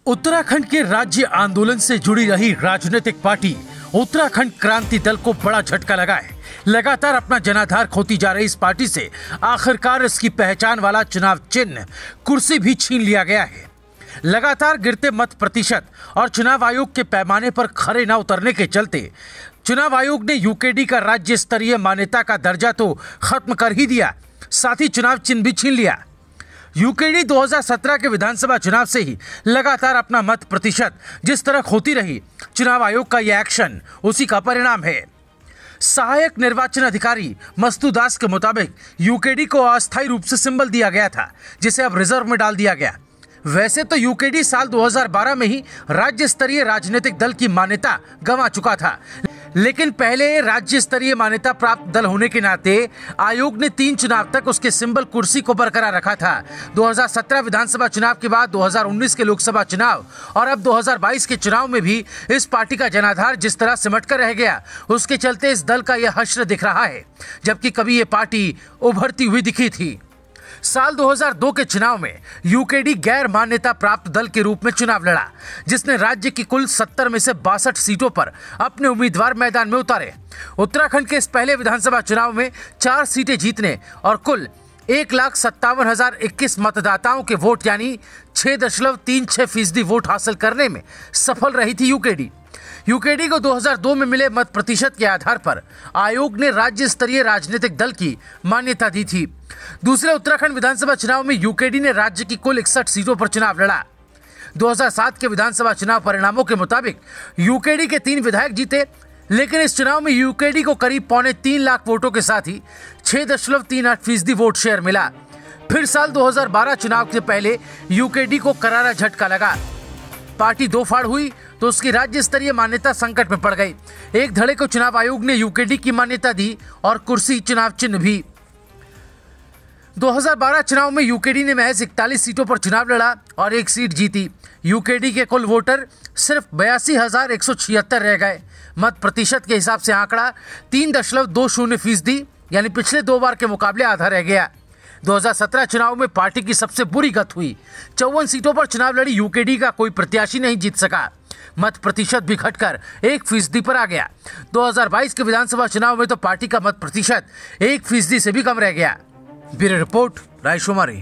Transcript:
उत्तराखंड के राज्य आंदोलन से जुड़ी रही राजनीतिक पार्टी उत्तराखंड क्रांति दल को बड़ा झटका लगा है। लगातार अपना जनाधार खोती जा रही इस पार्टी से आखिरकार इसकी पहचान वाला चुनाव चिन्ह कुर्सी भी छीन लिया गया है। लगातार गिरते मत प्रतिशत और चुनाव आयोग के पैमाने पर खरे न उतरने के चलते चुनाव आयोग ने यूकेडी का राज्य स्तरीय मान्यता का दर्जा तो खत्म कर ही दिया, साथ ही चुनाव चिन्ह भी छीन लिया। यूकेडी 2017 के विधानसभा चुनाव से ही लगातार अपना मत प्रतिशत जिस तरह खोती रही, चुनाव आयोग का यह एक्शन उसी का परिणाम है। सहायक निर्वाचन अधिकारी मस्तू दास के मुताबिक यूकेडी को अस्थायी रूप से सिंबल दिया गया था, जिसे अब रिजर्व में डाल दिया गया। वैसे तो यूकेडी साल 2012 में ही राज्य स्तरीय राजनीतिक दल की मान्यता गंवा चुका था, लेकिन पहले राज्य स्तरीय मान्यता प्राप्त दल होने के नाते आयोग ने 3 चुनाव तक उसके सिंबल कुर्सी को बरकरार रखा था। 2017 विधानसभा चुनाव के बाद 2019 के लोकसभा चुनाव और अब 2022 के चुनाव में भी इस पार्टी का जनाधार जिस तरह सिमट कर रह गया, उसके चलते इस दल का यह हश्र दिख रहा है, जबकि कभी ये पार्टी उभरती हुई दिखी थी। साल 2002 के चुनाव में यूकेडी गैर मान्यता प्राप्त दल के रूप में चुनाव लड़ा, जिसने राज्य की कुल 70 में से 62 सीटों पर अपने उम्मीदवार मैदान में उतारे। उत्तराखंड के इस पहले विधानसभा चुनाव में 4 सीटें जीतने और कुल 1,57,021 मतदाताओं के वोट यानी 6.36% वोट हासिल करने में सफल रही थी यूकेडी को 2002 में मिले मत प्रतिशत के आधार पर आयोग ने राज्य स्तरीय राजनीतिक दल की मान्यता दी थी। दूसरे उत्तराखंड विधानसभा चुनाव में यूकेडी ने राज्य की कुल 61 सीटों पर चुनाव लड़ा। 2007 के विधानसभा चुनाव परिणामों के मुताबिक यूकेडी के 3 विधायक जीते, लेकिन इस चुनाव में यूकेडी को करीब 3.25 लाख वोटों के साथ ही 6.38% वोट शेयर मिला। फिर साल 2012 चुनाव से पहले यूकेडी को करारा झटका लगा। पार्टी दो फाड़ हुई तो उसकी राज्य स्तरीय मान्यता संकट में पड़ गई। एक धड़े को चुनाव आयोग ने यूकेडी की मान्यता दी और कुर्सी चुनाव चिन्ह भी। 2012 चुनाव में यूकेडी ने महज 41 सीटों पर चुनाव लड़ा और 1 सीट जीती। यूकेडी के कुल वोटर सिर्फ 82,176 रह गए। मत प्रतिशत के हिसाब से आंकड़ा 3.20% यानी पिछले 2 बार के मुकाबले आधा रह गया। 2017 चुनाव में पार्टी की सबसे बुरी गत हुई। 54 सीटों पर चुनाव लड़ी यूकेडी का कोई प्रत्याशी नहीं जीत सका। मत प्रतिशत भी घटकर 1% पर आ गया। 2022 के विधानसभा चुनाव में तो पार्टी का मत प्रतिशत 1% से भी कम रह गया। Bureau report, रायशुमारी।